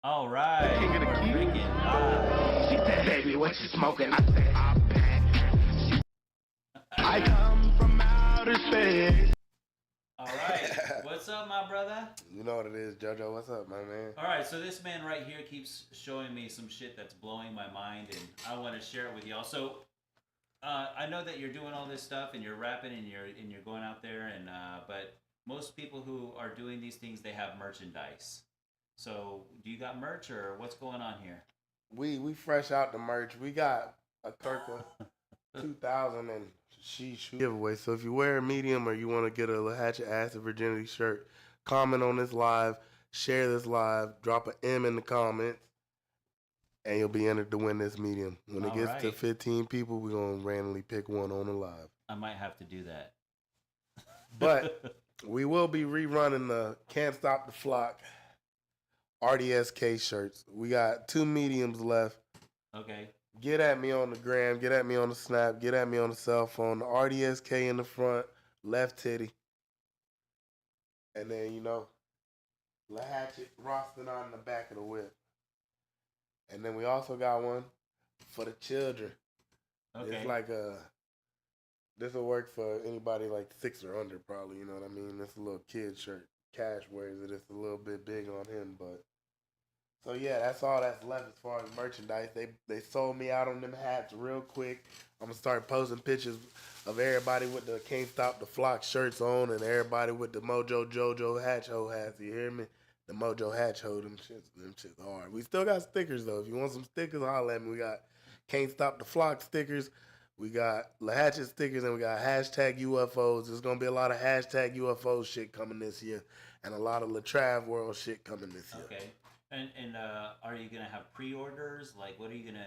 All right, King of the we're Key. freaking live. She said, baby, what you smoking? I said, I'm back. I come from outer space. All right, what's up, my brother? You know what it is, JoJo. What's up, my man? All right, so this man right here keeps showing me some shit that's blowing my mind, and I want to share it with y'all. So, I know that you're doing all this stuff and you're rapping and you're going out there, and but most people who are doing these things they have merchandise. So, do you got merch or what's going on here? We fresh out the merch. We got a Kirka 2000 and she giveaway. So if you wear a medium or you want to get a LaH102 Acid Virginity shirt, comment on this live, share this live, drop an M in the comments, and you'll be entered to win this medium. When it gets to 15 people, we're going to randomly pick one on the live. I might have to do that. But we will be rerunning the Can't Stop the Flock RDSK shirts. We got 2 mediums left. Okay. Get at me on the gram, get at me on the snap, get at me on the cell phone. The RDSK in the front, left titty. And then, LaH102 Roston on the back of the whip. And then we also got one for the children. Okay. It's like this will work for anybody like 6 or under probably, you know what I mean? It's a little kid shirt. Cash wears it. It's a little bit big on him, but so yeah, that's all that's left as far as merchandise. They sold me out on them hats real quick. I'm gonna start posting pictures of everybody with the Can't Stop the Flock shirts on and everybody with the Mojo Jojo Hatch Ho hats. You hear me? The Mojo Hatch Ho, them shit's hard. We still got stickers though. If you want some stickers, holla at me. We got Can't Stop the Flock stickers. We got LaH102 stickers and we got hashtag UFOs. There's gonna be a lot of hashtag UFO shit coming this year, and a lot of Latrav World shit coming this year. Okay. And are you gonna have pre-orders? Like, what are you gonna?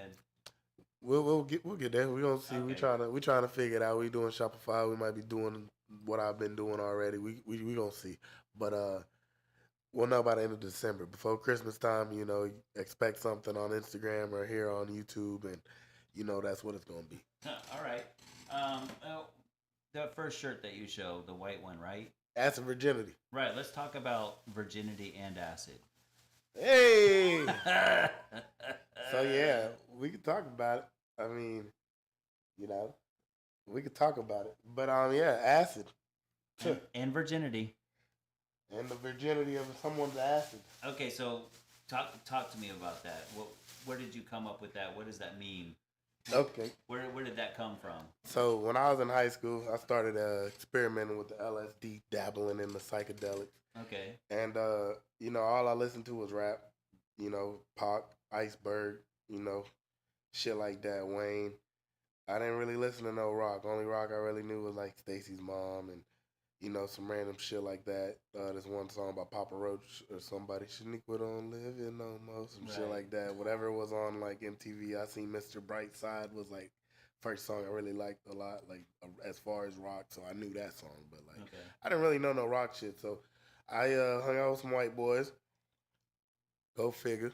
We'll get there. We gonna see. Okay. We trying to figure it out. We doing Shopify. We might be doing what I've been doing already. We gonna see. But we'll know by the end of December. Before Christmas time, expect something on Instagram or here on YouTube, and that's what it's gonna be. All right. The first shirt that you show, the white one, right? Acid Virginity. Right. Let's talk about virginity and acid. Hey. So yeah, we can talk about it. I mean, we could talk about it. But yeah, acid. And virginity. And the virginity of someone's acid. Okay, so talk to me about that. Where did you come up with that? What does that mean? Okay. Where did that come from? So when I was in high school, I started experimenting with the LSD, dabbling in the psychedelics. Okay. And all I listened to was rap. Pac, Iceberg, shit like that, Wayne. I didn't really listen to no rock. Only rock I really knew was like Stacy's Mom and some random shit like that. There's one song by Papa Roach or somebody. Shaniqua don't live in no more. Some shit like that. Whatever was on like MTV. I seen Mr. Brightside was like first song I really liked a lot. Like as far as rock, so I knew that song. But like I didn't really know no rock shit. So I hung out with some white boys. Go figure.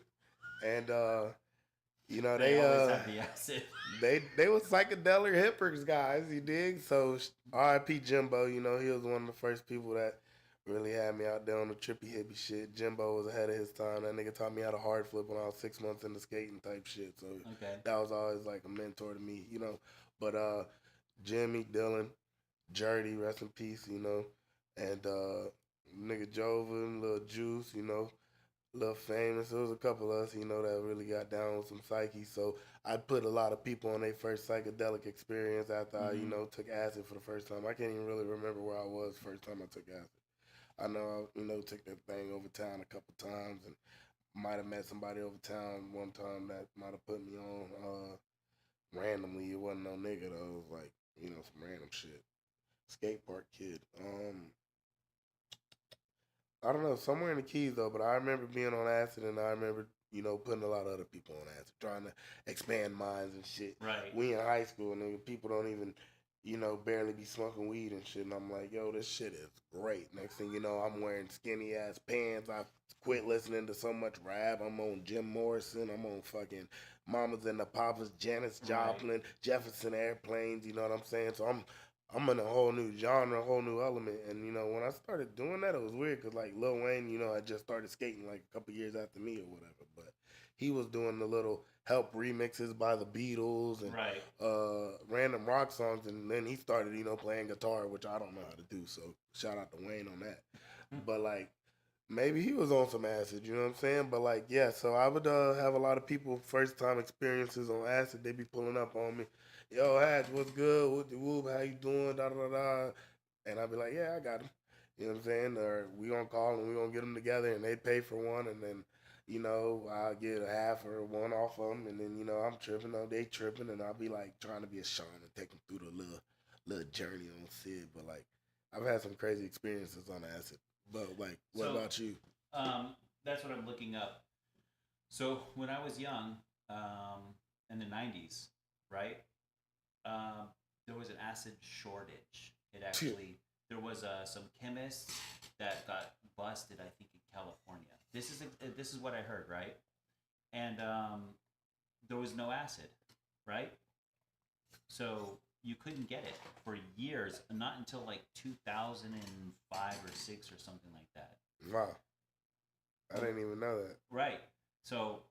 And they always have the acid. they was psychedelic hippers guys, you dig? So R.I.P. Jimbo, he was one of the first people that really had me out there on the trippy hippie shit. Jimbo was ahead of his time. That nigga taught me how to hard flip when I was 6 months into skating type shit. So that was always like a mentor to me, But Jimmy, Dylan, Jerdy, rest in peace, and nigga Joven, Lil Juice, Lil Famous. There was a couple of us, that really got down with some psyche. So I put a lot of people on their first psychedelic experience after I, took acid for the first time. I can't even really remember where I was the first time I took acid. I know I, took that thing over town a couple times and might have met somebody over town one time that might have put me on randomly. It wasn't no nigga though. It was like, some random shit. Skate park kid. I don't know, somewhere in the Keys though, but I remember being on acid and I remember, putting a lot of other people on acid, trying to expand minds and shit. Right. We in high school and people don't even, barely be smoking weed and shit. And I'm like, yo, this shit is great. Next thing you know, I'm wearing skinny ass pants. I quit listening to so much rap. I'm on Jim Morrison. I'm on fucking Mamas and the Papas, Janis Joplin, Jefferson Airplanes. You know what I'm saying? So I'm in a whole new genre, a whole new element. And, you know, when I started doing that, it was weird because, like, Lil Wayne, you know, had just started skating like a couple years after me or whatever. But he was doing the little help remixes by the Beatles and Right. random rock songs. And then he started, you know, playing guitar, which I don't know how to do. So shout out to Wayne on that. But, like, maybe he was on some acid, you know what I'm saying? But, like, yeah, so I would have a lot of people, first time experiences on acid, they be pulling up on me. Yo, Hatch, what's good? What the whoop? How you doing? Da da da. And I'd be like, yeah, I got him. You know what I'm saying? Or we gonna call and we gonna get them together, and they pay for one, and then, you know, I'll get a half or one off of them, and then, you know, I'm tripping, or they tripping, and I'll be like trying to be a Sean and take them through the little journey on Sid. But, like, I've had some crazy experiences on acid. But, like, what about you? That's what I'm looking up. So when I was young, in the '90s, right? There was an acid shortage. It actually there was some chemists that got busted, I think, in California. This is what I heard, right? And there was no acid, right? So you couldn't get it for years, not until like 2005 or 6 or something like that. Wow. I didn't even know that. Right. So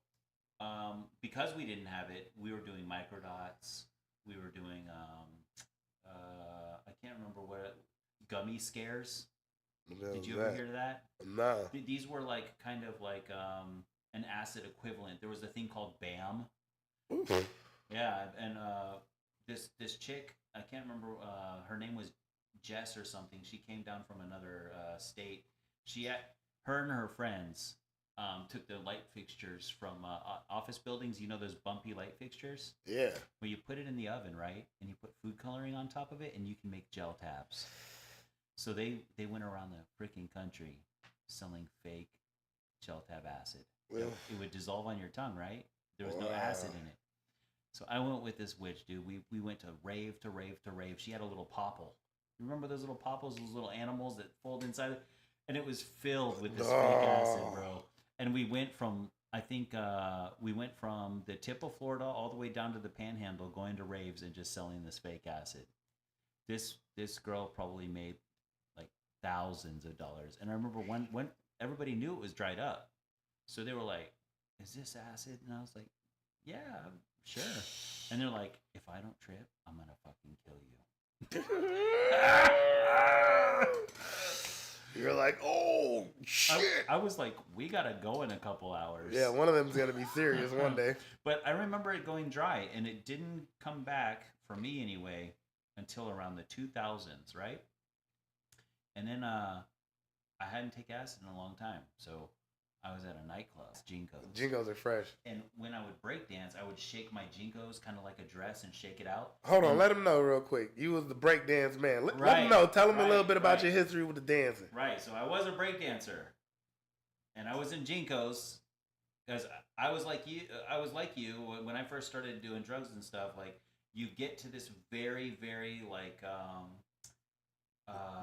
because we didn't have it, we were doing microdots. We were doing I can't remember what gummy scares. Did you ever hear that? No. These were like kind of like an acid equivalent. There was a thing called BAM. Oof. Yeah, and this chick, I can't remember. Her name was Jess or something. She came down from another state. Her and her friends took the light fixtures from office buildings. You know those bumpy light fixtures? Yeah. Where you put it in the oven, right? And you put food coloring on top of it, and you can make gel tabs. So they went around the freaking country selling fake gel tab acid. Yeah. It would dissolve on your tongue, right? There was no acid in it. So I went with this witch, dude. We went to rave to rave to rave. She had a little popple. You remember those little popples, those little animals that fold inside it? And it was filled with this fake acid, bro. And we went from, I think, we went from the tip of Florida all the way down to the Panhandle, going to raves and just selling this fake acid. This girl probably made like thousands of dollars. And I remember when everybody knew it was dried up, so they were like, "Is this acid?" And I was like, "Yeah, sure." And they're like, "If I don't trip, I'm gonna fucking kill you." You're like, oh shit. I was like, we gotta go in a couple hours. Yeah, one of them's gonna be serious one day. But I remember it going dry, and it didn't come back for me anyway until around the 2000s, right? And then I hadn't taken acid in a long time, so I was at a nightclub, Jinkos. Jinkos are fresh. And when I would break dance, I would shake my Jinkos kind of like a dress and shake it out. Hold on, let him know real quick. You was the break dance man. Let him know. Tell him a little bit about your history with the dancing. Right. So I was a break dancer, and I was in Jinkos because I was like you. When I first started doing drugs and stuff. Like you get to this very, very like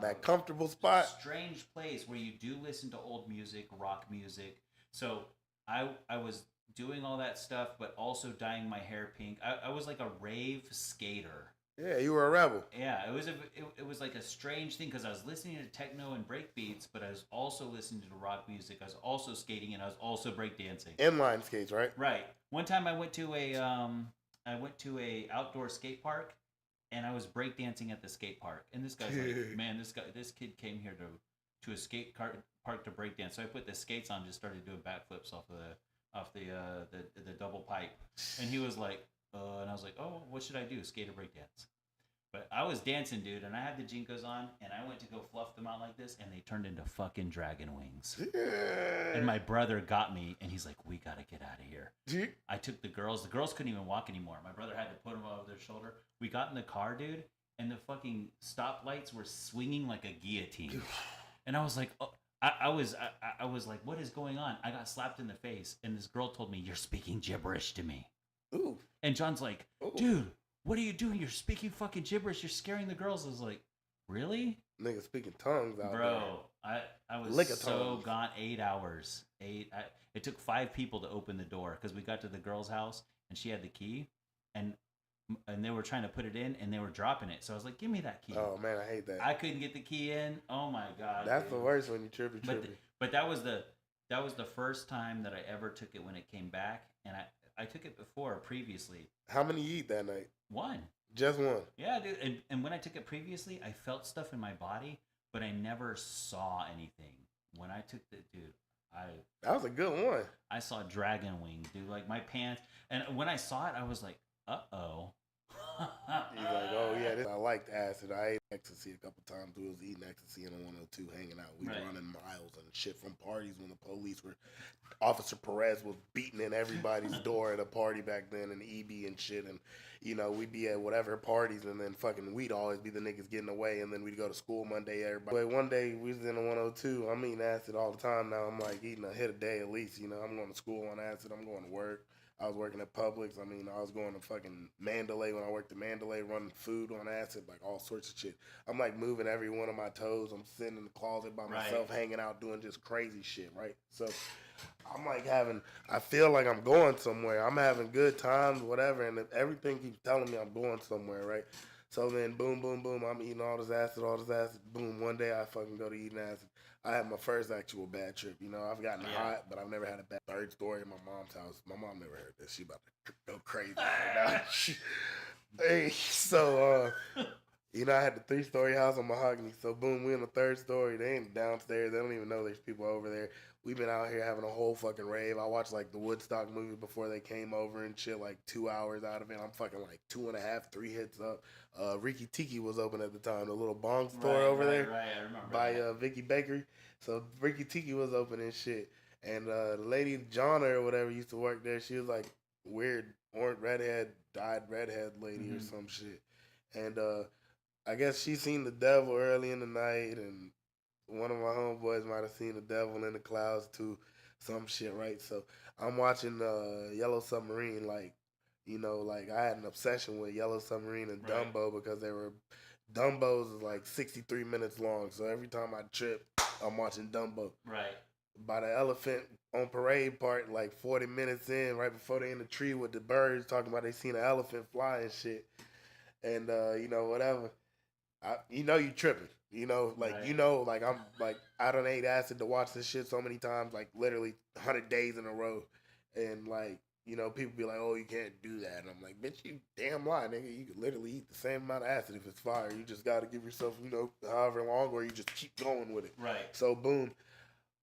that comfortable spot, strange place where you do listen to old music, rock music. So I was doing all that stuff, but also dyeing my hair pink. I was like a rave skater. Yeah, you were a rebel. Yeah, it was like a strange thing because I was listening to techno and break beats, but I was also listening to rock music. I was also skating, and I was also breakdancing. Inline skates, right? Right. One time I went to a outdoor skate park, and I was breakdancing at the skate park. And this guy's like, man, this kid came here to a skate park to breakdance. So I put the skates on, just started doing backflips off the double pipe. And he was like, and I was like, oh, what should I do? Skate or breakdance? But I was dancing, dude, and I had the Jinkos on, and I went to go fluff them out like this, and they turned into fucking dragon wings. Yeah. And my brother got me, and he's like, we gotta get out of here. Yeah. I took the girls. The girls couldn't even walk anymore. My brother had to put them over their shoulder. We got in the car, dude, and the fucking stoplights were swinging like a guillotine. And I was like, oh, I was like, what is going on? I got slapped in the face, and this girl told me, you're speaking gibberish to me. Ooh. And John's like, dude, what are you doing? You're speaking fucking gibberish. You're scaring the girls. I was like, really? Nigga speaking tongues out there. Bro, I was so gone 8 hours. It took 5 people to open the door because we got to the girl's house and she had the key. And and they were trying to put it in, and they were dropping it. So I was like, "Give me that key." Oh man, I hate that. I couldn't get the key in. Oh my god, That's dude. the worst when you trippy. But that was the first time that I ever took it when it came back, and I took it before previously. How many you eat that night? One. Just one. Yeah, dude. And when I took it previously, I felt stuff in my body, but I never saw anything. When I took the dude, That was a good one. I saw dragon wing, dude. Like my pants, and when I saw it, I was like, "Uh-oh." He's like, oh yeah, I liked acid. I ate ecstasy a couple times. We was eating ecstasy in the 102, hanging out. We Right. running miles and shit from parties when the police were. Officer Perez was beating in everybody's door at a party back then, and EB and shit. And you know, we'd be at whatever parties, and then fucking we'd always be the niggas getting away, and then we'd go to school Monday. Everybody. But one day we was in the 102. I'm eating acid all the time now. I'm like eating a hit a day at least. You know, I'm going to school on acid. I'm going to work. I was working at Publix. I mean, I was going to fucking Mandalay when I worked at Mandalay, running food on acid, like all sorts of shit. I'm like moving every one of my toes. I'm sitting in the closet by myself, hanging out, doing just crazy shit, right? So I'm like I feel like I'm going somewhere. I'm having good times, whatever, and everything keeps telling me I'm going somewhere, right? So then, boom, boom, boom, I'm eating all this acid. Boom, one day I fucking go to eating acid. I had my first actual bad trip. You know, I've gotten hot, but I've never had a bad third story in my mom's house. My mom never heard this. She about to go crazy right now. Hey, so, you know, I had the 3-story house on Mahogany. So, boom, we in the 3rd story. They ain't downstairs. They don't even know there's people over there. We've been out here having a whole fucking rave. I watched, like, the Woodstock movie before they came over and shit, like, 2 hours out of it. I'm fucking, like, 2.5, 3 hits up. Riki Tiki was open at the time, the little bong store over there. Right, I remember. By Vicky Bakery. So, Riki Tiki was open and shit. And the lady, Jonna or whatever, used to work there. She was, like, weird, orange, dyed redhead lady or some shit. And I guess she seen the devil early in the night, and one of my homeboys might have seen the devil in the clouds too, some shit, right? So I'm watching Yellow Submarine, like, you know, like I had an obsession with Yellow Submarine and Dumbo because Dumbo's is like 63 minutes long, so every time I trip, I'm watching Dumbo. Right. By the elephant on parade part, like 40 minutes in, right before they in the tree with the birds talking about they seen an elephant fly and shit. And, you know, whatever. You know you tripping. You know, like, you know, like, I'm, like, I done ate acid to watch this shit so many times, like, literally 100 days in a row. And, like, you know, people be like, oh, you can't do that. And I'm like, bitch, you damn lie, nigga. You could literally eat the same amount of acid if it's fire. You just got to give yourself, you know, however long, or you just keep going with it. Right. So, boom.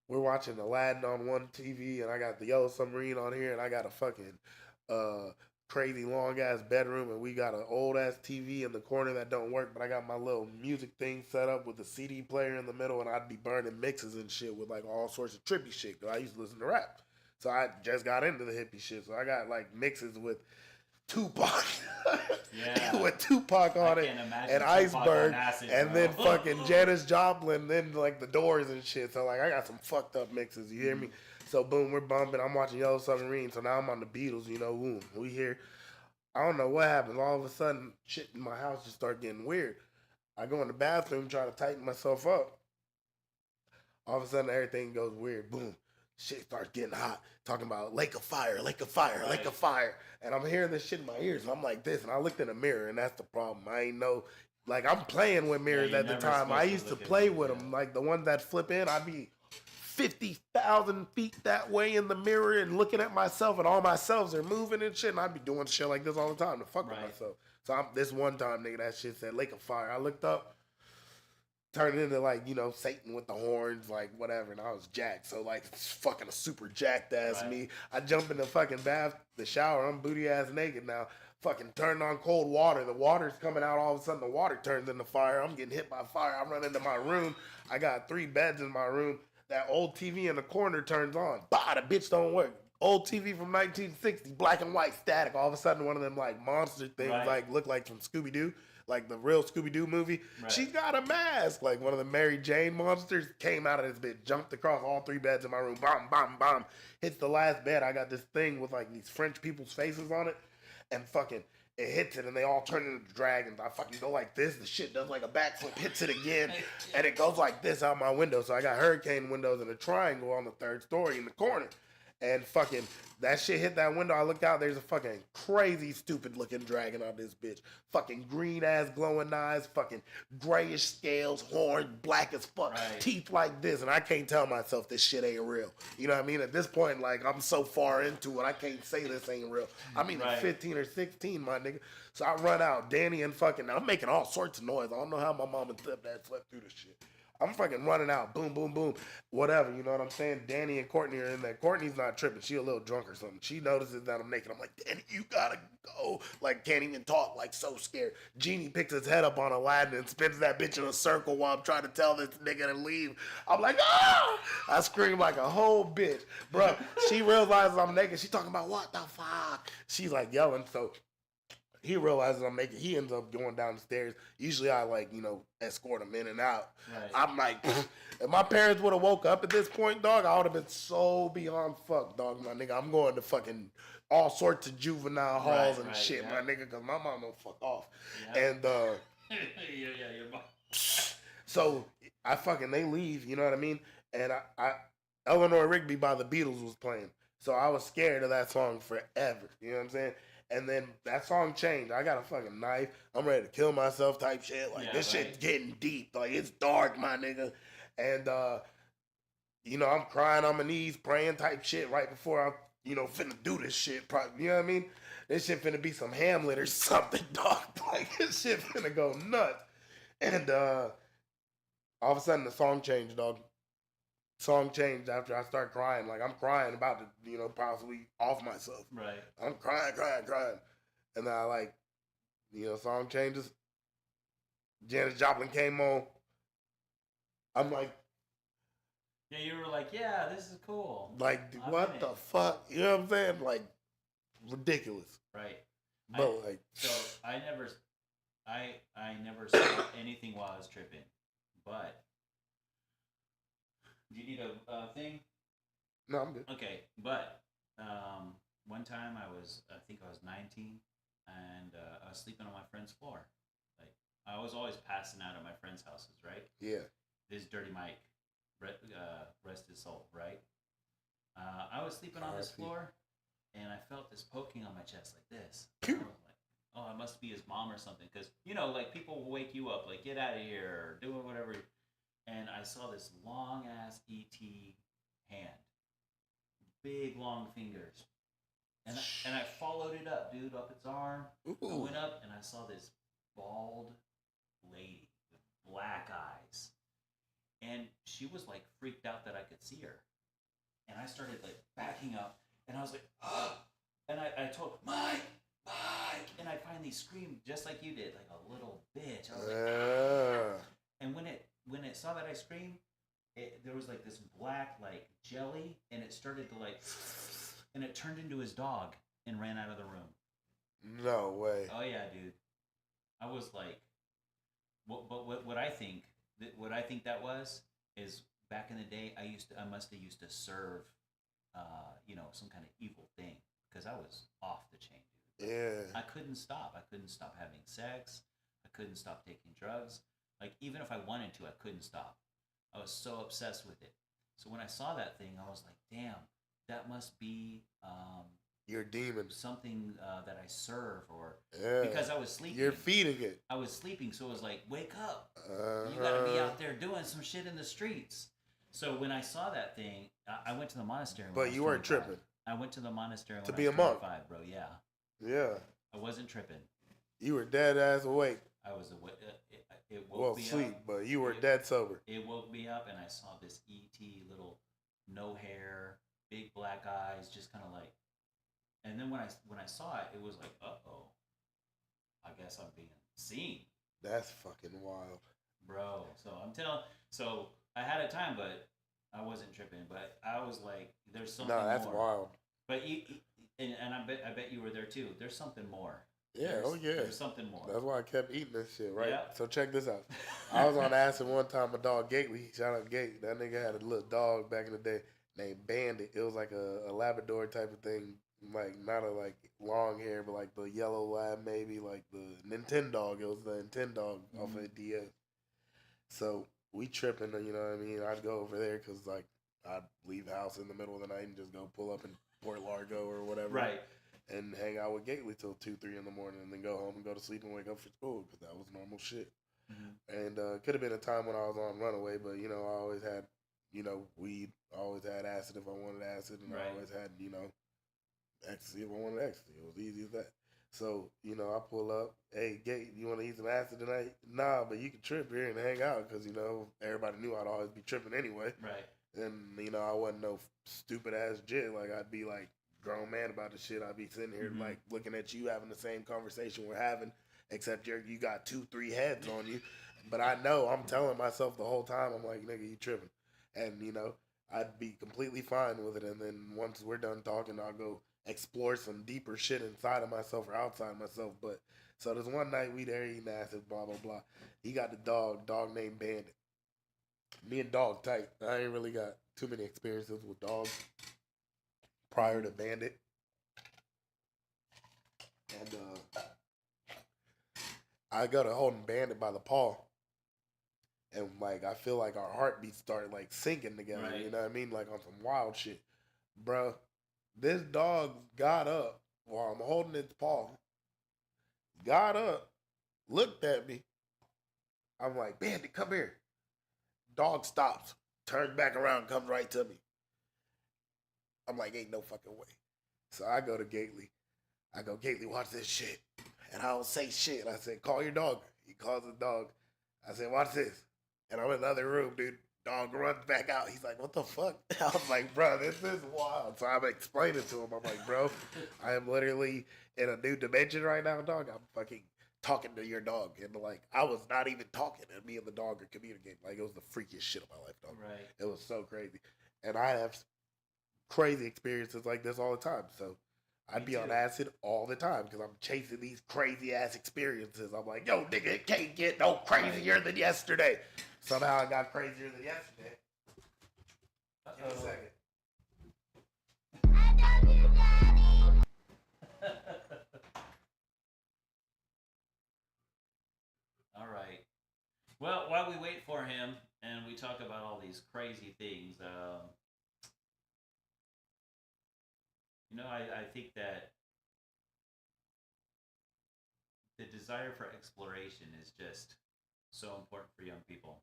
We're watching Aladdin on one TV, and I got the Yellow Submarine on here, and I got a fucking crazy long-ass bedroom, and we got an old-ass TV in the corner that don't work, but I got my little music thing set up with the CD player in the middle, and I'd be burning mixes and shit with, like, all sorts of trippy shit, because I used to listen to rap. So I just got into the hippie shit, so I got, like, mixes with Tupac. With Tupac on it, and Iceberg, and then fucking Janis Joplin, then like the Doors and shit. So like I got some fucked up mixes. You hear me? So boom, we're bumping. I'm watching Yellow Submarine. So now I'm on the Beatles. You know, boom, we hear. I don't know what happened. All of a sudden, shit in my house just start getting weird. I go in the bathroom, try to tighten myself up. All of a sudden, everything goes weird. Boom. Shit starts getting hot. Talking about lake of fire, lake of fire, lake of fire. And I'm hearing this shit in my ears. And I'm like this. And I looked in the mirror, and that's the problem. I ain't know. Like, I'm playing with mirrors at the time. I used to play with them. Like, the ones that flip in, I'd be 50,000 feet that way in the mirror and looking at myself, and all my selves are moving and shit. And I'd be doing shit like this all the time to fuck with myself. So this one time, nigga, that shit said lake of fire. I looked up. Turned into, like, you know, Satan with the horns, like, whatever, and I was jacked. So, like, it's fucking a super jacked ass me. I jump in the fucking the shower, I'm booty ass naked now. Fucking turned on cold water. The water's coming out, all of a sudden the water turns into fire. I'm getting hit by fire. I run into my room. I got 3 beds in my room. That old TV in the corner turns on. Bah, the bitch don't work. Old TV from 1960, black and white, static. All of a sudden, one of them, like, monster things, like, look like from Scooby-Doo. Like the real Scooby-Doo movie. She got a mask. Like one of the Mary Jane monsters came out of this bitch, jumped across all 3 beds in my room. Bomb, bomb, bomb. Hits the last bed. I got this thing with like these French people's faces on it. And fucking, it hits it and they all turn into dragons. I fucking go like this. The shit does like a backflip, hits it again. And it goes like this out my window. So I got hurricane windows and a triangle on the 3rd story in the corner. And fucking that shit hit that window. I looked out. There's a fucking crazy, stupid looking dragon on this bitch. Fucking green ass, glowing eyes. Fucking grayish scales, horns, black as fuck, Right. teeth like this. And I can't tell myself this shit ain't real. You know what I mean? At this point, like I'm so far into it, I can't say this ain't real. I'm either Right. 15 or 16, my nigga. So I run out, Danny and fucking. I'm making all sorts of noise. I don't know how my mom and stepdad slept through this shit. I'm fucking running out, boom, boom, boom, whatever, you know what I'm saying? Danny and Courtney are in there. Courtney's not tripping. She a little drunk or something. She notices that I'm naked. I'm like, Danny, you gotta go. Like, can't even talk, like, so scared. Genie picks his head up on Aladdin and spins that bitch in a circle while I'm trying to tell this nigga to leave. I'm like, ah! I scream like a whole bitch. Bruh, she realizes I'm naked. She talking about, what the fuck? She's like yelling, so... He realizes I'm naked. He ends up going down the stairs. Usually I escort him in and out. Right. I'm like, if my parents would have woke up at this point, dog, I would have been so beyond fuck, dog, my nigga. I'm going to fucking all sorts of juvenile halls and shit, yeah. my nigga, because my mom don't fuck off. Yeah. And yeah, your mom. so they leave, you know what I mean? And I Eleanor Rigby by the Beatles was playing. So I was scared of that song forever. You know what I'm saying? And then that song changed. I got a fucking knife. I'm ready to kill myself type shit. Like, this shit's getting deep. Like, it's dark, my nigga. And, I'm crying on my knees, praying type shit right before I'm, finna do this shit. Probably, you know what I mean? This shit finna be some Hamlet or something, dog. Like, this shit finna go nuts. And all of a sudden, the song changed, dog. Song changed after I start crying. Like, I'm crying about to, possibly off myself. Right. I'm crying. And then song changes. Janis Joplin came on. I'm like... Yeah, you were like, yeah, this is cool. Like, what the fuck? You know what I'm saying? Like, ridiculous. Right. But, So, I never saw anything while I was tripping. But... Do you need a thing? No, I'm good. Okay, but one time I think I was 19, and I was sleeping on my friend's floor. Like, I was always passing out at my friends' houses, right? Yeah. This Dirty Mike, rest his soul, right? I was sleeping on this floor, and I felt this poking on my chest like this. And I was like, oh, it must be his mom or something, because people will wake you up, like, get out of here, or do whatever. And I saw this long ass ET hand, big long fingers, and I followed it up, dude, up its arm. Ooh. I went up and I saw this bald lady with black eyes, and she was like freaked out that I could see her, and I started like backing up, and I was like, oh! And I told Mike, and I finally screamed just like you did, like a little bitch. I was like, and when it saw that I screamed, there was like this black like jelly, and it started to like, and it turned into his dog and ran out of the room. No way. Oh yeah, dude. I was like, what I think that was is back in the day I must have used to serve, some kind of evil thing, because I was off the chain, dude. Yeah. I couldn't stop. I couldn't stop having sex. I couldn't stop taking drugs. Like, even if I wanted to, I couldn't stop. I was so obsessed with it. So when I saw that thing, I was like, damn, that must be Your demon. something that I serve, or Yeah. because I was sleeping. You're feeding it. I was sleeping, so it was like, wake up. You got to be out there doing some shit in the streets. So when I saw that thing, I went to the monastery. But you weren't tripping. I went to the monastery To when be I was a monk. 25, bro. Yeah. Yeah. I wasn't tripping. You were dead ass awake. I was awake. It woke me sleep, up. but you were dead sober. It woke me up, and I saw this ET little, no hair, big black eyes, just kind of like. And then when I saw it, it was like, uh-oh, I guess I'm being seen. That's fucking wild, bro. So I had a time, but I wasn't tripping. But I was like, there's something. No, that's more. wild. But and I bet you were there too. There's something more. Yeah, There's something more. That's why I kept eating this shit, right? Yeah. So check this out. I was on acid one time. My dog Gately, shout out Gate. That nigga had a little dog back in the day named Bandit. It was like a Labrador type of thing, like not a like long hair, but like the yellow lab, maybe like the Nintendo. It was the Nintendo off of DS. So we tripping, you know what I mean? I'd go over there because like I'd leave the house in the middle of the night and just go pull up in Port Largo or whatever. Right. And hang out with Gately till 2, 3 in the morning, and then go home and go to sleep and wake up for school because that was normal shit. Mm-hmm. And could have been a time when I was on Runaway, but you know I always had, you know, weed. I always had acid if I wanted acid, and I always had, you know, ecstasy if I wanted ecstasy. It was easy as that. So you know I pull up, hey Gate, you want to eat some acid tonight? Nah, but you can trip here and hang out because you know everybody knew I'd always be tripping anyway. Right. And you know I wasn't no stupid ass jit. Like I'd be like grown man about the shit. I'd be sitting here like looking at you having the same conversation we're having, except you got 2, 3 heads on you. But I know I'm telling myself the whole time, I'm like, nigga, you tripping. And you know, I'd be completely fine with it. And then once we're done talking, I'll go explore some deeper shit inside of myself or outside myself. But so there's one night we there eating acid, blah blah blah. He got the dog named Bandit. Me and Dog tight. I ain't really got too many experiences with dogs prior to Bandit. And I go to holding Bandit by the paw. And like I feel like our heartbeats start like syncing together. Right. You know what I mean? Like on some wild shit. Bro, this dog got up while I'm holding its paw. Got up, looked at me. I'm like, Bandit, come here. Dog stops, turns back around, comes right to me. I'm like, ain't no fucking way. So I go to Gately. I go, Gately, watch this shit. And I don't say shit. I said, call your dog. He calls his dog. I said, watch this. And I'm in the other room, dude. Dog runs back out. He's like, what the fuck? I was like, bro, this is wild. So I'm explaining to him. I'm like, bro, I am literally in a new dimension right now, dog. I'm fucking talking to your dog. And like, I was not even talking. And me and the dog are communicating. Like, it was the freakiest shit of my life, dog. Right. It was so crazy. And I have crazy experiences like this all the time. So I'd be on acid all the time because I'm chasing these crazy ass experiences. I'm like, yo, nigga, it can't get no crazier than yesterday. Somehow I got crazier than yesterday. Give me a second. All right. Well, while we wait for him and we talk about all these crazy things, you know, I think that the desire for exploration is just so important for young people.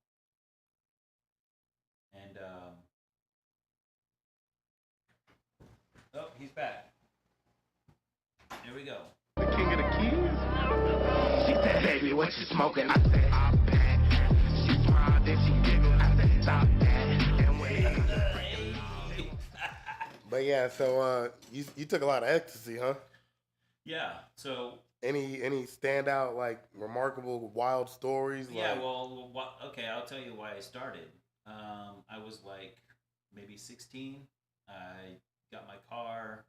And, oh, he's back. Here we go. The king of the keys? She said, baby, what you smoking? I said, I'm back. She smiled, then she giggled. I said, stop that. And wait. But yeah, so you took a lot of ecstasy, huh? Yeah, so... Any standout, like, remarkable, wild stories? Yeah, like... well, okay, I'll tell you why I started. I was like maybe 16. I got my car.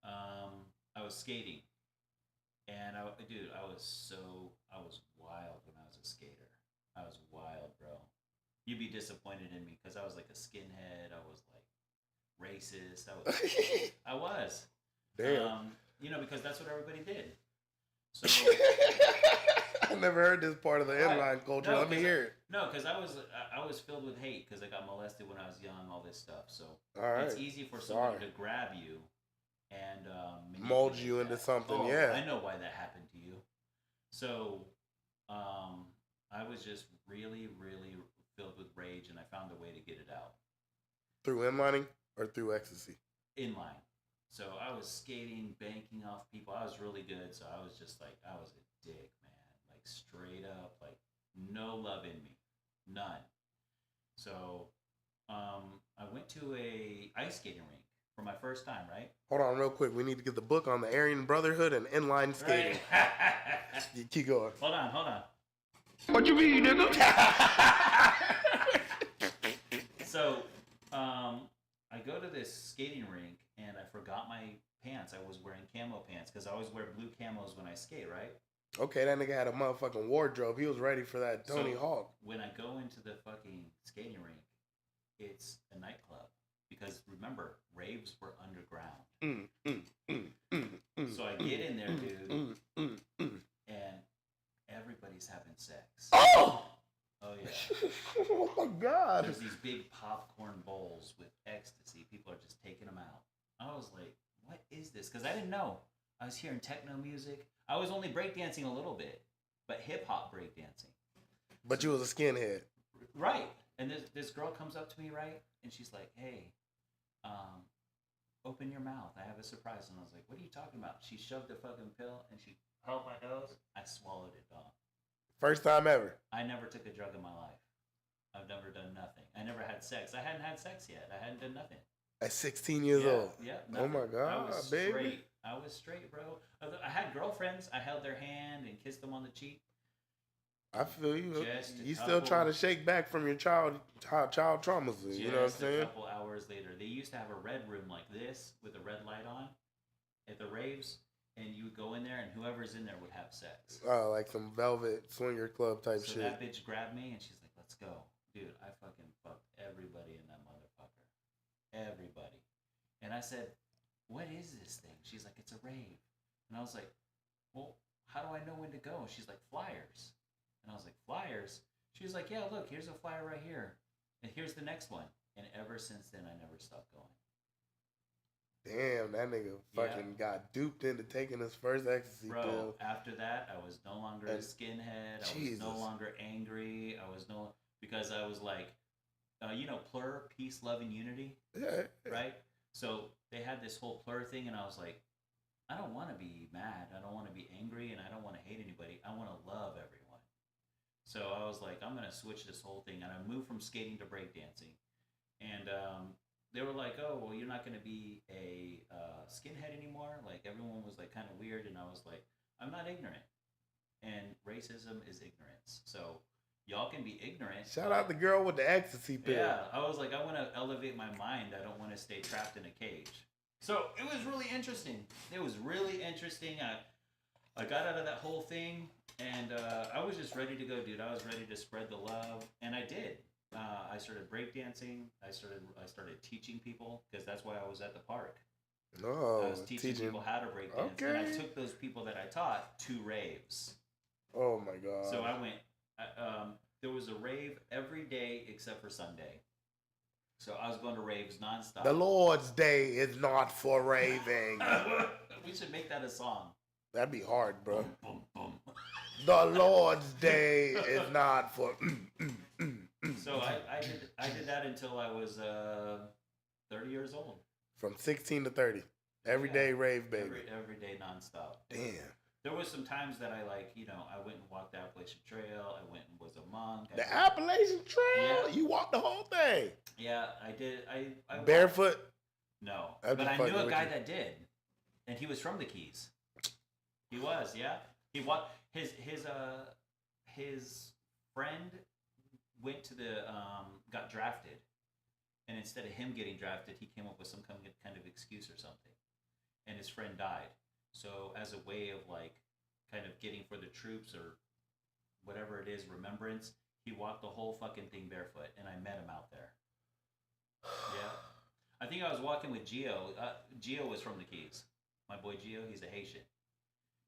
I was skating. And, I was wild when I was a skater. I was wild, bro. You'd be disappointed in me because I was like a skinhead. I was like racist. I was. Damn. You know, because that's what everybody did. So I never heard this part of the inline culture. No, Let me hear it. No, because I was filled with hate because I got molested when I was young, all this stuff. So it's easy for someone to grab you and mold you into something. Oh, yeah, I know why that happened to you. So I was just really, really filled with rage, and I found a way to get it out. Through inlining or through ecstasy? Inline. So I was skating, banking off people. I was really good. So I was just like, I was a dick, man. Like straight up, like no love in me, none. So I went to a ice skating rink for my first time, right? Hold on real quick. We need to get the book on the Aryan Brotherhood and inline skating. Right. You keep going. Hold on. What you mean, nigga? So I go to this skating rink and I forgot my pants. I was wearing camo pants because I always wear blue camos when I skate, right? Okay, that nigga had a motherfucking wardrobe. He was ready for that Tony Hawk. When I go into the fucking skating rink, it's a nightclub. Because remember, raves were underground. So I get in there, dude, and everybody's having sex. Oh! Oh, yeah. Oh, my God. There's these big popcorn bowls with was like, what is this? Because I didn't know. I was hearing techno music. I was only breakdancing a little bit, but hip hop breakdancing. But you was a skinhead. Right. And this girl comes up to me, right? And she's like, hey, open your mouth. I have a surprise. And I was like, what are you talking about? She shoved the fucking pill and she held my nose. I swallowed it, dog. First time ever. I never took a drug in my life. I've never done nothing. I never had sex. I hadn't had sex yet. I hadn't done nothing. At 16 years old. Yeah. Oh my God, I was baby. straight. I was straight, bro. I had girlfriends. I held their hand and kissed them on the cheek. I feel you. Just a You still couple- trying to shake back from your child traumas. You know what I'm Just a saying? couple hours later, they used to have a red room like this with a red light on at the raves, and you would go in there, and whoever's in there would have sex. Oh, like some velvet swinger club type So shit. that bitch grabbed me, and she's like, "Let's go, dude." I fucking fucked everybody in that motherfucker, everybody. And I said, "What is this thing?" She's like, "It's a rave," and I was like, "Well, how do I know when to go?" She's like, "Flyers," and I was like, "Flyers?" She's like, "Yeah, look, here's a flyer right here, and here's the next one." And ever since then, I never stopped going. Damn, that nigga fucking got duped into taking his first ecstasy Bro, pill. after that, I was no longer a skinhead. I was no longer angry. Because I was like, Plur, peace, love, and unity, Yeah. right? So they had this whole Plur thing, and I was like, I don't want to be mad. I don't want to be angry, and I don't want to hate anybody. I want to love everyone. So I was like, I'm going to switch this whole thing. And I moved from skating to breakdancing. And they were like, oh, well, you're not going to be a skinhead anymore. Like, everyone was, like, kind of weird. And I was like, I'm not ignorant. And racism is ignorance. So y'all can be ignorant. Shout out the girl with the ecstasy pill. Yeah, I was like, I want to elevate my mind. I don't want to stay trapped in a cage. So it was really interesting. It was really interesting. I got out of that whole thing, and I was just ready to go, dude. I was ready to spread the love, and I did. I started breakdancing. I started teaching people, because that's why I was at the park. Oh, I was teaching people how to breakdance, Okay. and I took those people that I taught to raves. Oh my God. So I went. There was a rave every day except for Sunday. So I was going to raves nonstop. The Lord's Day is not for raving. We should make that a song. That'd be hard, bro. Boom, boom, boom. The Lord's Day is not for. So I did that until I was 30 years old. From 16 to 30. Every day rave, baby. Every day nonstop. Damn. There was some times that I I went and walked the Appalachian Trail. I went and was a monk. The Appalachian Trail? Yeah. You walked the whole thing. Yeah, I did. I Barefoot? No, I'd be but I fucking knew a with guy you. that did, and he was from the Keys. He was, yeah. He walked. His friend went to got drafted, and instead of him getting drafted, he came up with some kind of excuse or something, and his friend died. So as a way of kind of getting for the troops or whatever it is, remembrance, he walked the whole fucking thing barefoot, and I met him out there. Yeah. I think I was walking with Gio. Gio was from the Keys. My boy Gio, he's a Haitian.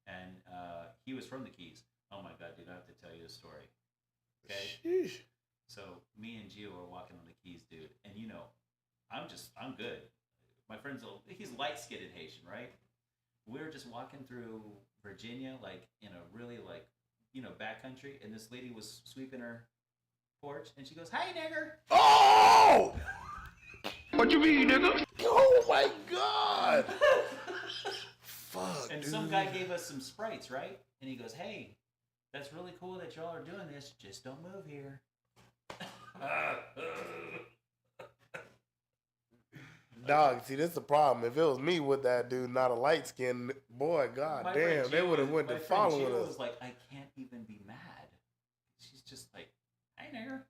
And he was from the Keys. Oh my God, dude, I have to tell you a story. Okay? Sheesh. So me and Gio are walking on the Keys, dude. And I'm good. My friend's he's light-skinned Haitian, right? We're just walking through Virginia, in a really backcountry. And this lady was sweeping her porch, and she goes, "Hey, nigger." Oh! What you mean, nigga? Oh my God! Fuck, And dude. some guy gave us some Sprites, right? And he goes, "Hey, that's really cool that y'all are doing this. Just don't move here." Dog, see, this is the problem. If it was me with that dude, not a light skinned boy, god My damn, friend they Gio would have was- went to my friend following Gio us. was like, I can't even be mad. She's just like, "Hey, nigger."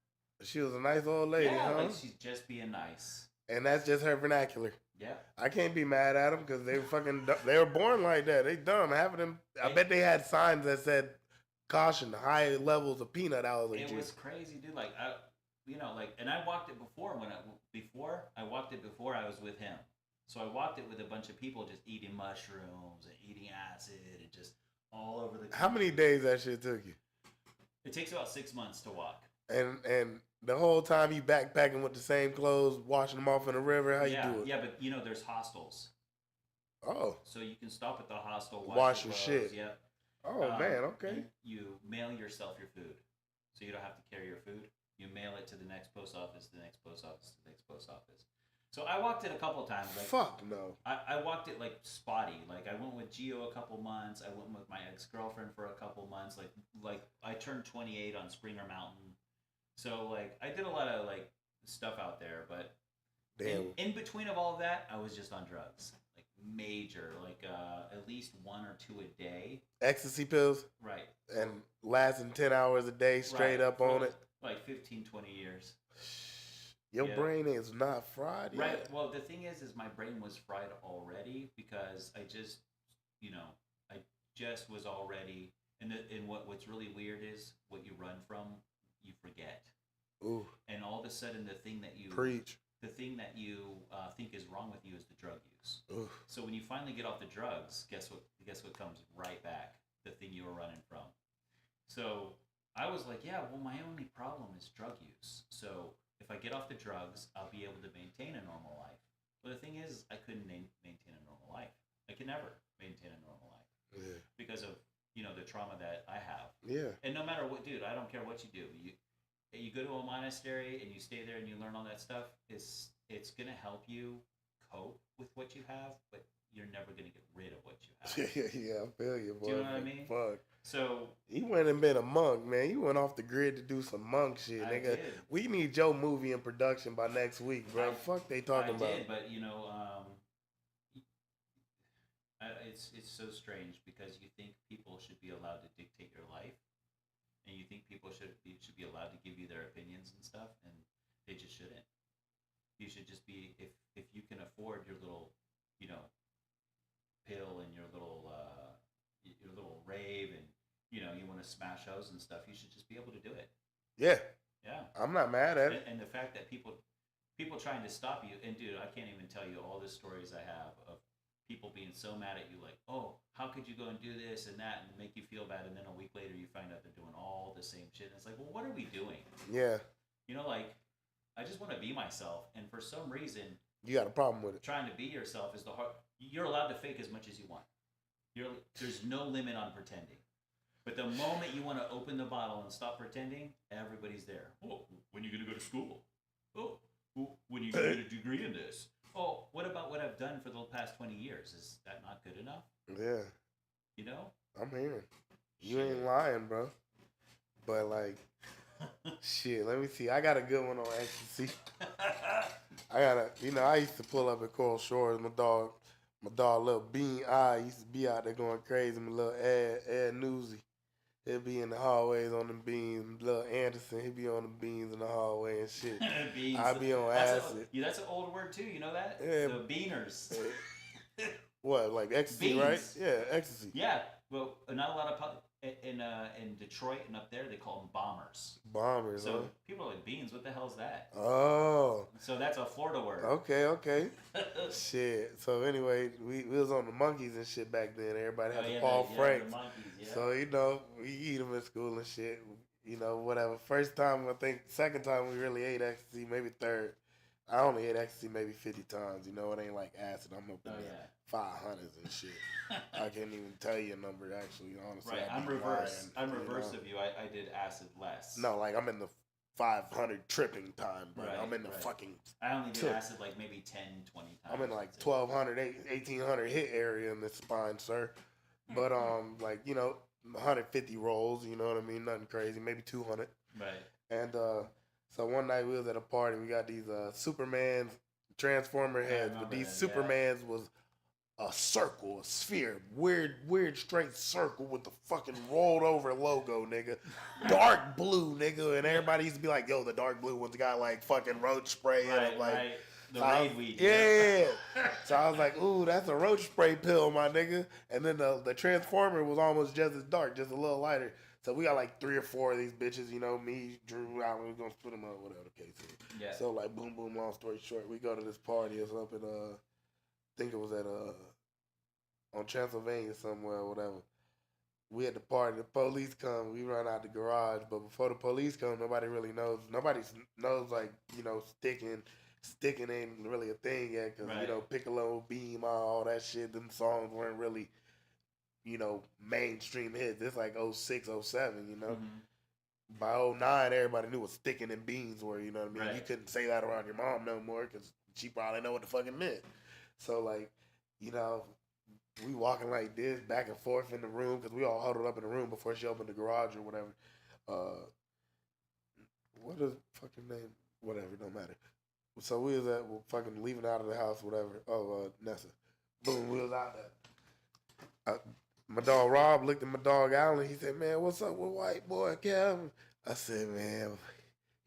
She was a nice old lady, Yeah, huh? like she's just being nice. And that's just her vernacular. Yeah. I can't be mad at them because they were they were born like that. They dumb. Half of them, I bet they had signs that said, "Caution, high levels of peanut allergy." It was crazy, dude. And I walked it before I walked it before I was with him. So I walked it with a bunch of people just eating mushrooms and eating acid and just all over the. How many days that shit took you? It takes about 6 months to walk. And the whole time you backpacking with the same clothes, washing them off in the river. How you do it? Yeah, but there's hostels. Oh. So you can stop at the hostel, Wash your your clothes, shit. Yep. Oh man, okay. And you mail yourself your food, so you don't have to carry your food. You mail it to the next post office, the next post office, the next post office. So I walked it a couple of times. Like, fuck no. I walked it like spotty. Like I went with Gio a couple months. I went with my ex-girlfriend for a couple months. Like I turned 28 on Springer Mountain. So like I did a lot of like stuff out there, but in between of all of that, I was just on drugs. Like major, like at least 1 or 2 a day. Ecstasy pills? Right. And lasting 10 hours a day straight up on it? Like 15, 20 years. Your brain is not fried yet? Right. Well, the thing is my brain was fried already because I just, I just was already, and what's really weird is what you run from, you forget. Ooh. And all of a sudden, the thing that you think is wrong with you is the drug use. Ooh. So when you finally get off the drugs, guess what comes right back? The thing you were running from. So I was like, yeah, well, my only problem is drug use. So if I get off the drugs, I'll be able to maintain a normal life. But the thing is, I couldn't maintain a normal life. I can never maintain a normal life. Yeah. Because of, the trauma that I have. Yeah. And no matter what, dude, I don't care what you do. You go to a monastery and you stay there and you learn all that stuff. It's going to help you cope with what you have, but you're never going to get rid of what you have. Yeah, I feel you, boy. Do you know what I mean? Fuck. So he went and been a monk, man. He went off the grid to do some monk shit, nigga. Did. We need your movie in production by next week, bro. Fuck they talking about. I did, but it's so strange because you think people should be allowed to dictate your life, and you think people should be allowed to give you their opinions and stuff, and they just shouldn't. You should just be if you can afford your little, pill and your little rave, and you want to smash hoes and stuff. You should just be able to do it. Yeah. Yeah. I'm not mad at it. And the fact that people trying to stop you, and dude, I can't even tell you all the stories I have of people being so mad at you, like, oh, how could you go and do this and that and make you feel bad, and then a week later you find out they're doing all the same shit. And it's like, well, what are we doing? Yeah. Like, I just want to be myself, and for some reason, you got a problem with it. Trying to be yourself is the hard. You're allowed to fake as much as you want. There's no limit on pretending. But the moment you want to open the bottle and stop pretending, everybody's there. Oh, when are you going to go to school? Oh, when are you going to get a degree in this? Oh, what about what I've done for the past 20 years? Is that not good enough? Yeah. I'm hearing. You ain't lying, bro. But, like, shit, let me see. I got a good one on ecstasy. I used to pull up at Coral Shores. My dog, little Bean Eye, used to be out there going crazy. My little Ed Newsy. He'll be in the hallways on them beans. Little Anderson, he'll be on the beans in the hallway and shit. Beans. I be on acid. That's an old word too, you know that? Yeah. The beaners. What, like ecstasy, beans. Right? Yeah, ecstasy. Yeah, well, not a lot of in Detroit and up there, they call them bombers. Bombers, so huh? People are like, beans, what the hell is that? Oh. So that's a Florida word. Okay. Shit. So anyway, we was on the monkeys and shit back then. Everybody had the Paul Franks. The monkeys, yeah. So, we eat them in school and shit. Whatever. First time, I think, second time we really ate ecstasy, maybe third. I only ate ecstasy maybe 50 times. It ain't like acid. I'm up in the 500s and shit. I can't even tell you a number, actually, honestly. Right, I'm reverse. I'm reverse of you. I did acid less. No, like I'm in the 500 tripping time, bro. Right, I'm in the fucking... I only did acid like maybe 10, 20 times. I'm in like 1,200, 1,800 hit area in the spine, sir. But, 150 rolls, you know what I mean? Nothing crazy. Maybe 200. Right. And, so one night we was at a party. We got these Superman's Transformer heads, but these Supermans was a circle, a sphere, weird straight circle with the fucking rolled over logo, nigga. Dark blue, nigga, and everybody used to be like, yo, the dark blue one's got like fucking roach spray in it, like. Right. The raid weed. Yeah. So I was like, ooh, that's a roach spray pill, my nigga. And then the Transformer was almost just as dark, just a little lighter. So we got like 3 or 4 of these bitches, me, Drew, Allen, we're going to split them up, whatever the case is. Yeah. So like, boom, long story short, we go to this party. It's up in, I think it was at, on Transylvania somewhere or whatever. We at the party, the police come, we run out the garage. But before the police come, nobody really knows. Nobody knows, like, sticking, sticking ain't really a thing yet because, Right. you know, Piccolo, Beam, all that shit, them songs weren't really, you know, mainstream hits. It's like 06, 07, you know? Mm-hmm. By 09, everybody knew what sticking and beans were, you know what I mean? Right. You couldn't say that around your mom no more because she probably know what the fucking meant. So, like, you know, we walking like this back and forth in the room because we all huddled up in the room before she opened the garage or whatever. What is fucking name? Whatever, don't matter. So we was at fucking leaving out of the house, whatever. Oh, Nessa. Boom, we was out there. My dog Rob looked at my dog Allen. He said, "Man, what's up with white boy Kevin?" I said, "Man,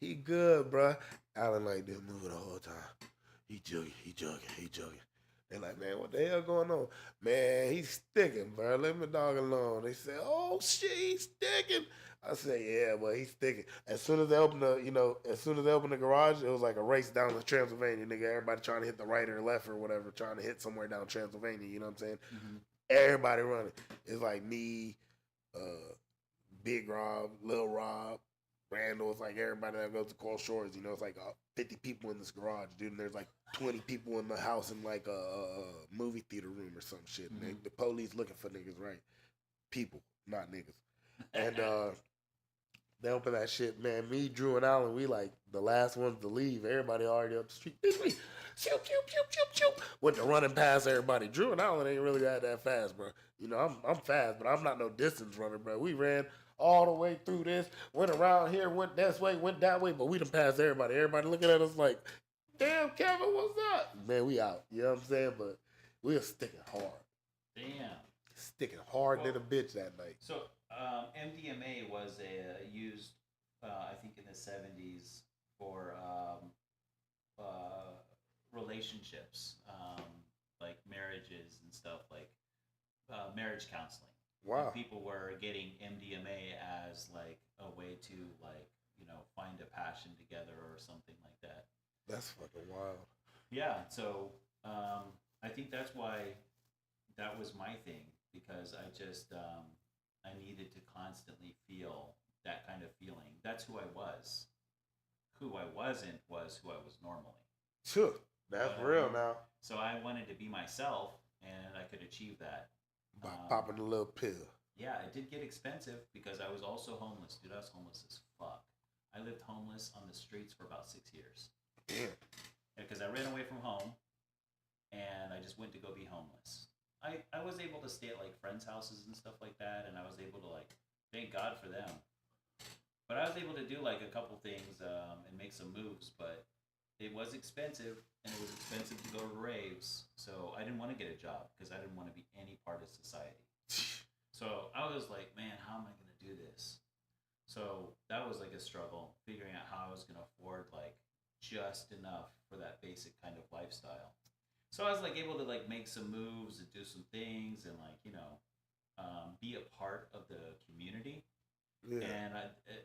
he good, bruh." Allen like didn't move the whole time. He joking. They like, "Man, what the hell going on?" "Man, he's sticking, bro. Leave my dog alone." They said, "Oh shit, he's sticking." I said, "Yeah, but he's sticking." As soon as they opened the garage, it was like a race down to Transylvania, nigga. Everybody trying to hit the right or left or whatever, trying to hit somewhere down Transylvania. You know what I'm saying? Mm-hmm. Everybody running. It's like me, Big Rob, Lil Rob, Randall. It's like everybody that goes to Coral Shores. You know, it's like 50 people in this garage, dude. And there's like 20 people in the house in like a movie theater room or some shit. Mm-hmm. The police looking for niggas, right? People, not niggas. And they open that shit, man. Me, Drew, and Allen, we like the last ones to leave. Everybody already up the street. Shoot. Went to running past everybody. Drew and Allen ain't really that fast, bro. You know, I'm fast, but I'm not no distance runner, bro. We ran all the way through this, went around here, went this way, went that way, but we done passed everybody. Everybody looking at us like, "Damn, Kevin, what's up?" Man, we out. You know what I'm saying? But we were sticking hard. Damn. Sticking hard than a bitch that night. So MDMA was used, I think, in the 70s for relationships, like marriages and stuff, like marriage counseling. Wow. And people were getting MDMA as like a way to like, you know, find a passion together or something like that. That's fucking wild. Yeah. So I think that's why that was my thing, because I just I needed to constantly feel that kind of feeling. That's who I was. Who I wasn't was who I was normally. Sure. That's real now. So I wanted to be myself, and I could achieve that. By popping a little pill. Yeah, it did get expensive because I was also homeless. Dude, I was homeless as fuck. I lived homeless on the streets for about 6 years. Damn. Because I ran away from home, and I just went to go be homeless. I was able to stay at like friends' houses and stuff like that, and I was able to like, thank God for them. But I was able to do like a couple things and make some moves, but it was expensive, and it was expensive to go to raves. So I didn't want to get a job because I didn't want to be any part of society. So I was like, man, how am I going to do this? So that was like a struggle, figuring out how I was going to afford like just enough for that basic kind of lifestyle. So I was like able to like make some moves and do some things and like, you know, be a part of the community. Yeah.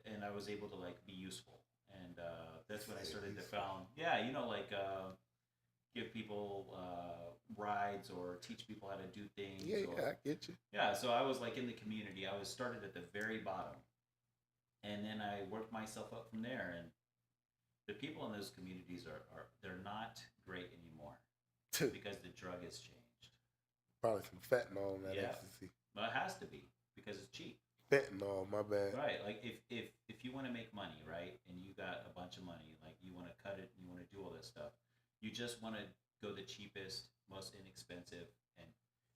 And I was able to like be useful. And that's when I started to found, yeah, you know, like give people rides or teach people how to do things. Yeah, I get you. Yeah, so I was like in the community. I was started at the very bottom. And then I worked myself up from there. And the people in those communities they're not great anymore because the drug has changed. Probably some fentanyl in that ecstasy. Well, it has to be because it's cheap. Fentanyl, my bad. Right, like if you want to make money, right, and you got a bunch of money, like you want to cut it, and you want to do all this stuff, you just want to go the cheapest, most inexpensive, and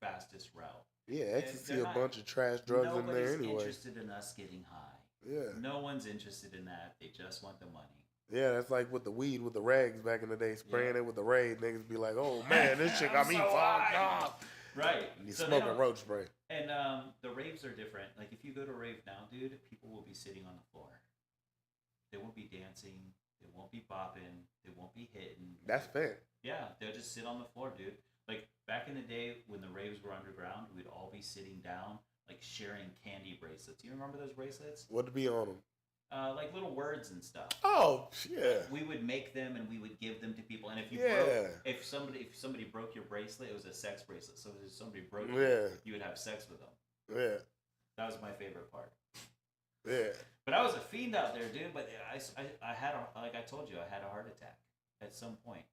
fastest route. Yeah, ecstasy, a bunch of trash drugs in there anyway. Nobody's interested in us getting high. Yeah. No one's interested in that. They just want the money. Yeah, that's like with the weed, with the rags back in the day, spraying it with the raid. Niggas be like, "Oh man, this shit got me fucked up." Right. And he's smoking roach spray. And the raves are different. Like if you go to a rave now, dude, people will be sitting on the floor. They won't be dancing. They won't be bopping. They won't be hitting. That's fair. Yeah, they'll just sit on the floor, dude. Like back in the day when the raves were underground, we'd all be sitting down, like sharing candy bracelets. You remember those bracelets? What to be on them? Like little words and stuff. Oh yeah. We would make them and we would give them to people. And if you if somebody broke your bracelet, it was a sex bracelet. So if somebody broke it, you would have sex with them. Yeah. That was my favorite part. Yeah. But I was a fiend out there, dude. But I had like I told you, I had a heart attack. at some point.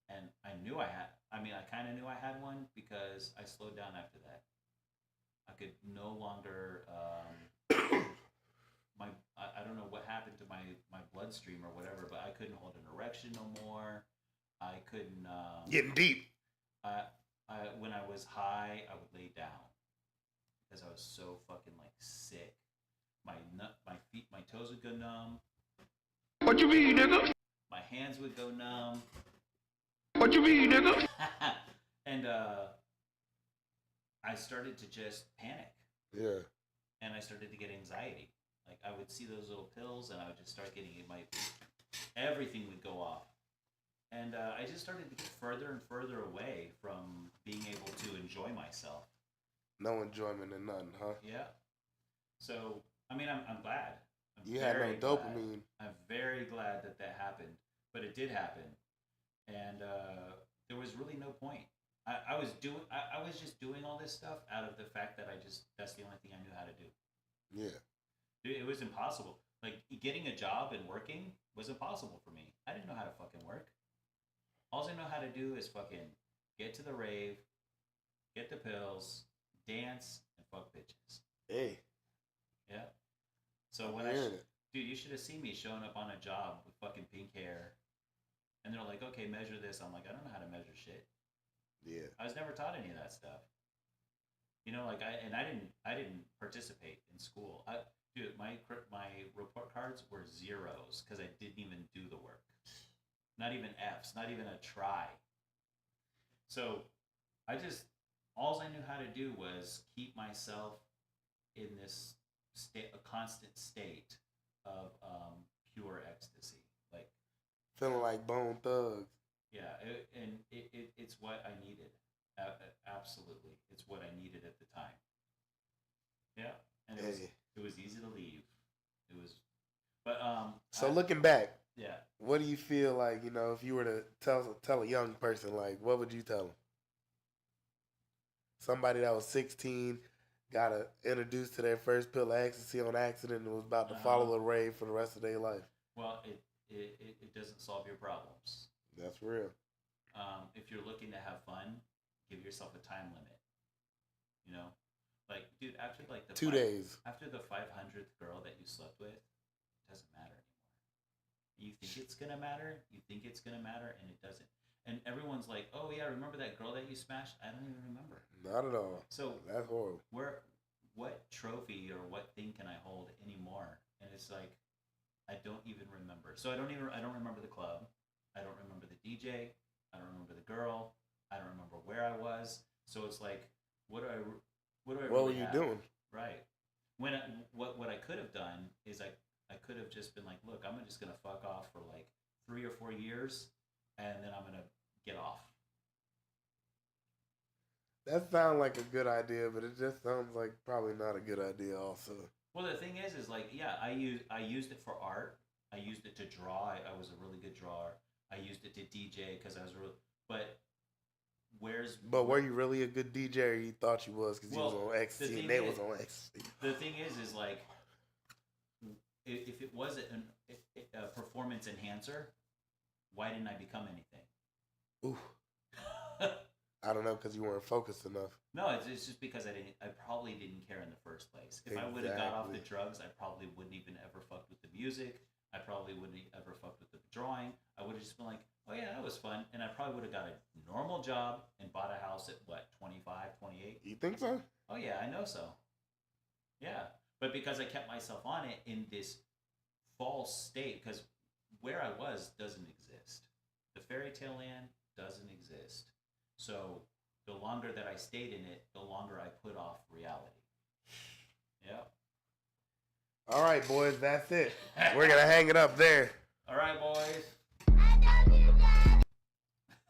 And I knew I had, I mean, I kind of knew I had one because I slowed down after that. I could no longer, I don't know what happened to my bloodstream or whatever, but I couldn't hold an erection no more. I couldn't, Getting deep. when I was high, I would lay down because I was so fucking like sick. My feet, my toes would go numb. What you mean, nigga? My hands would go numb. What you mean, nigga? And I started to just panic. Yeah. And I started to get anxiety. Like I would see those little pills, and I would just start getting everything would go off. And I just started to get further and further away from being able to enjoy myself. No enjoyment in nothing, huh? Yeah. So I mean, I'm glad. You had no dopamine. I'm very glad that happened, but it did happen, and there was really no point. I was just doing all this stuff out of the fact that that's the only thing I knew how to do. Yeah. It was impossible. Like getting a job and working was impossible for me. I didn't know how to fucking work. All I know how to do is fucking get to the rave, get the pills, dance, and fuck bitches. Hey. Yeah. So when dude, you should have seen me showing up on a job with fucking pink hair, and they're like, "Okay, measure this." I'm like, I don't know how to measure shit. Yeah. I was never taught any of that stuff. You know, like I didn't participate in school. Dude, my report cards were zeros because I didn't even do the work. Not even F's, not even a try. So all I knew how to do was keep myself in this state, a constant state of pure ecstasy, like feeling like Bone Thugs. Yeah, it's what I needed. Absolutely, it's what I needed at the time. Yeah, and it was easy to leave. It was, but So looking back, yeah, what do you feel like? You know, if you were to tell a young person, like, what would you tell them? Somebody that was 16. Got introduced to their first pill of ecstasy on accident and was about to follow the rave for the rest of their life. Well, it doesn't solve your problems. That's real. If you're looking to have fun, give yourself a time limit. You know, like, dude, after like 2 days. After the 500th girl that you slept with, it doesn't matter anymore. You think it's gonna matter, and it doesn't. And everyone's like, "Oh yeah, remember that girl that you smashed?" I don't even remember. Not at all. So that's horrible. What trophy or what thing can I hold anymore? And it's like, I don't even remember. So I don't remember the club. I don't remember the DJ. I don't remember the girl. I don't remember where I was. So it's like, what were you doing? Right. What I could have done is I could have just been like, look, I'm just gonna fuck off for like 3 or 4 years, and then I'm gonna get off. That sounds like a good idea, but it just sounds like probably not a good idea also. Well, the thing is like, yeah, I used it for art. I used it to draw. I was a really good drawer. I used it to DJ because I was really, but were you really a good DJ, or you thought you was because you was on ecstasy and they was on ecstasy? The thing is like, if it was a performance enhancer, why didn't I become anything? Ooh. I don't know, because you weren't focused enough. No, it's just because I probably didn't care in the first place. If I would have got off the drugs, I probably wouldn't even ever fucked with the music. I probably wouldn't ever fucked with the drawing. I would have just been like, oh yeah, that was fun. And I probably would have got a normal job and bought a house at what, 25, 28? You think so? Oh yeah, I know so. Yeah. But because I kept myself on it in this false state, because where I was doesn't exist. The fairy tale land doesn't exist. So the longer that I stayed in it, the longer I put off reality. Yeah. All right, boys, that's it. We're going to hang it up there. All right, boys.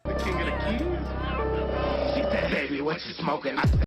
The king of the keys. She said, baby, what you smoking? I said,